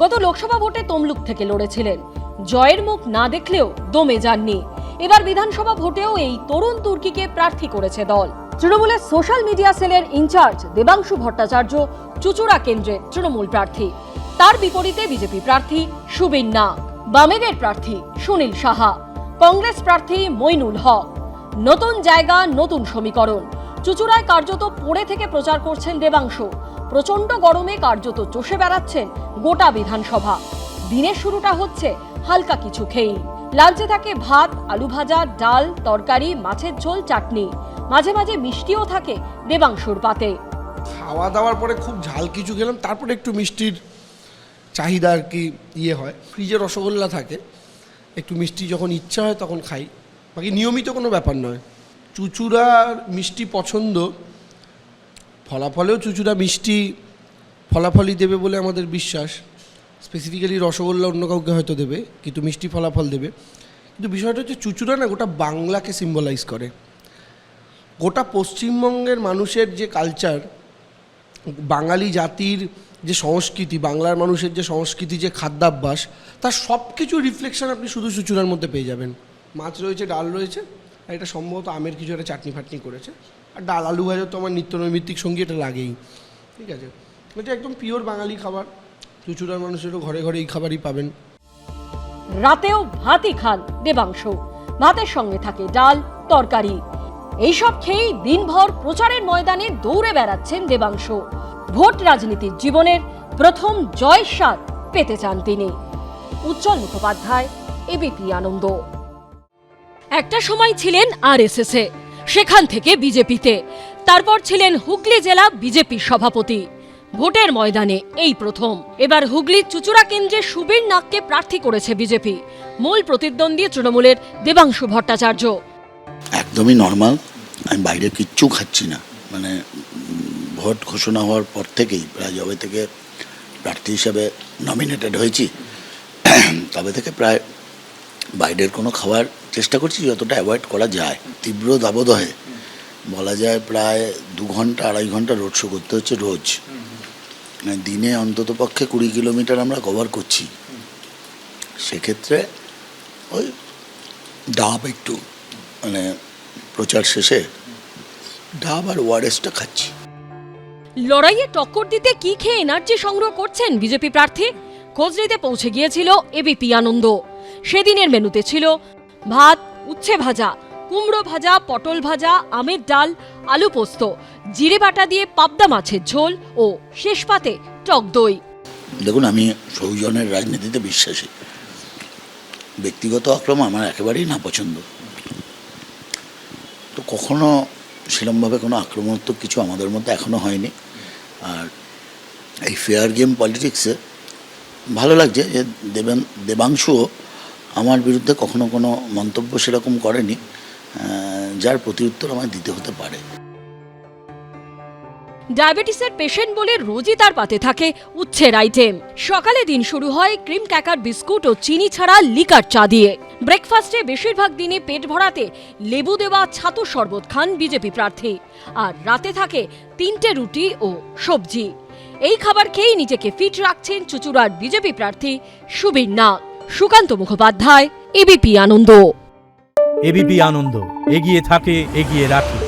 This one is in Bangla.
গত লোকসভা ভোটে তমলুক থেকে লড়েছিলেন। জয়ের মুখ না দেখলেও দমে যাননি। এবার বিধানসভা ভোটেও এই তরুণ তুর্কিকে প্রার্থী করেছে দল। তৃণমূলের সোশ্যাল মিডিয়া সেলের ইনচার্জ দেবাংশু ভট্টাচার্য চুচুড়া কেন্দ্রের তৃণমূল প্রার্থী। তার বিপরীতে বিজেপি প্রার্থী সুবীর নাগ, বামেদের প্রার্থী সুনীল সাহা, কংগ্রেস প্রার্থী মইনুল হক। নতুন জায়গা, নতুন সমীকরণ। চুচুড়ায় কার্যত পড়ে থেকে প্রচার করছেন দেবাংশু। প্রচন্ড গরমে কার্যত চষে বেড়াচ্ছেন গোটা বিধানসভা। দিনের শুরুটা হচ্ছে হালকা কিছু খেয়েই। লাঞ্চে থাকে ভাত, আলু ভাজা, ডাল, তরকারি, মাছের ঝোল, চাটনি। মাঝে মাঝে মিষ্টিও থাকে দেবাংশুর পাতে। খাওয়া দাওয়ার পরে খুব ঝাল কিছু খেলাম, তারপরে একটু মিষ্টির চাহিদা আর কি হয়। ফ্রিজে রসগোল্লা থাকে, একটু মিষ্টি যখন ইচ্ছা হয় তখন খাই, বাকি নিয়মিত কোনো ব্যাপার নয়। চুচুড়ার মিষ্টি পছন্দ, ফলাফলেও চুচুড়া মিষ্টি ফলাফলই দেবে বলে আমাদের বিশ্বাস। স্পেসিফিক্যালি রসগোল্লা অন্য কাউকে হয়তো দেবে, কিন্তু মিষ্টি ফলাফল দেবে। কিন্তু বিষয়টা হচ্ছে চুচুড়া না গোটা বাংলাকে সিম্বলাইজ করে। গোটা পশ্চিমবঙ্গের মানুষের যে কালচার, বাঙালি জাতির যে সংস্কৃতি, বাংলার মানুষের যে সংস্কৃতি, যে খাদ্যাভ্যাস, তার সব কিছু রিফ্লেকশন আপনি শুধু চুচুড়ার মধ্যে পেয়ে যাবেন। মাছ রয়েছে, ডাল রয়েছে, আর এটা সম্ভবত আমের কিছু একটা চাটনি ফাটনি করেছে। আর ডাল আলু ভাজা তো আমার নিত্য নৈমিত্তিক সঙ্গী, এটা লাগেই। ঠিক আছে, এটা একদম পিওর বাঙালি খাবার। চুচুড়ার মানুষেরও ঘরে ঘরে এই খাবারই পাবেন। রাতেও ভাতই খান দেবাংশু। ভাতের সঙ্গে থাকে ডাল, তরকারি। এইসব খেয়েই দিনভর প্রচারের ময়দানে দৌড়ে বেড়াচ্ছেন দেবাংশু। ভোট রাজনীতির জীবনের প্রথম জয়ের স্বাদ পেতে চান তিনি। উজ্জ্বল মুখোপাধ্যায়, এবিপি আনন্দ। একটা সময় ছিলেন আরএসএস এ, সেখান থেকে বিজেপিতে, তারপর ছিলেন হুগলি জেলা বিজেপির সভাপতি। ভোটের ময়দানে এই প্রথম। এবার হুগলির চুচুড়া কেন্দ্রে সুবীর নাগকে প্রার্থী করেছে বিজেপি। মূল প্রতিদ্বন্দ্বী তৃণমূলের দেবাংশু ভট্টাচার্য। একদমই নর্মাল, আমি বাইরে কিচ্ছু খাচ্ছি না। মানে ভোট ঘোষণা হওয়ার পর থেকেই, প্রায় যবে থেকে প্রার্থী হিসাবে নমিনেটেড হয়েছি, তবে থেকে প্রায় বাইরের কোনো খাবার চেষ্টা করছি যতটা অ্যাভয়েড করা যায়। তীব্র দাবদাহে বলা যায় প্রায় 2 ঘন্টা 2.5 ঘন্টা রোড শো করতে হচ্ছে রোজ। দিনে অন্তত পক্ষে 20 কিলোমিটার আমরা কভার করছি। সেক্ষেত্রে ওই ডাব একটু, মানে প্রচার শেষে ডাব আর ওয়ারেসটা খাচ্ছি। লড়াইয়ে টক্কর দিতে কি খেয়ে এনার্জি সংগ্রহ করছেন বিজেপি প্রার্থী? খোঁজ নিতে পৌঁছে গিয়েছিল এবিপি আনন্দ। সেদিনের মেনুতে ছিল ভাত, উচ্ছে ভাজা, কুমড়ো ভাজা, পটল ভাজা, আমের ডাল, আলু পোস্ত, জিরে বাটা দিয়ে পাবদা মাছের ঝোল ও শেষ পাতে টক দই। দেখুন, আমি সৌজন্যের রাজনীতিতে বিশ্বাসী। ব্যক্তিগত আক্রমণ আমার একেবারেই না পছন্দ। তো কখনো সেরমভাবে কোনো আক্রমণাত্মক কিছু আমাদের মধ্যে এখনও হয়নি। আর এই ফেয়ার গেম পলিটিক্সে ভালো লাগছে যে দেবাংশুও আমার বিরুদ্ধে কখনো কোনো মন্তব্য সেরকম করেনি, যার প্রতিউত্তর আমায় দিতে হতে পারে। ডায়াবেটিসের পেশেন্ট বলে রোজই তার পাতে থাকে উচ্ছের আইটেম। সকালে দিন শুরু হয় ক্রিম ক্র্যাকার বিস্কুট ও চিনি ছাড়া লিকার চা দিয়ে। ব্রেকফাস্টে বেশিরভাগ দিনে পেট ভরাতে লেবু দেওয়া ছাতু শরবত খান বিজেপি প্রার্থী। আর রাতে থাকে 3টে রুটি ও সবজি। এই খাবার খেয়েই নিজেকে ফিট রাখছেন চুচুড়ার বিজেপি প্রার্থী সুবীর নাগ। সুকান্ত মুখোপাধ্যায়, এবিপি আনন্দ। এবিপি আনন্দ, এগিয়ে থাকে, এগিয়ে রাখে।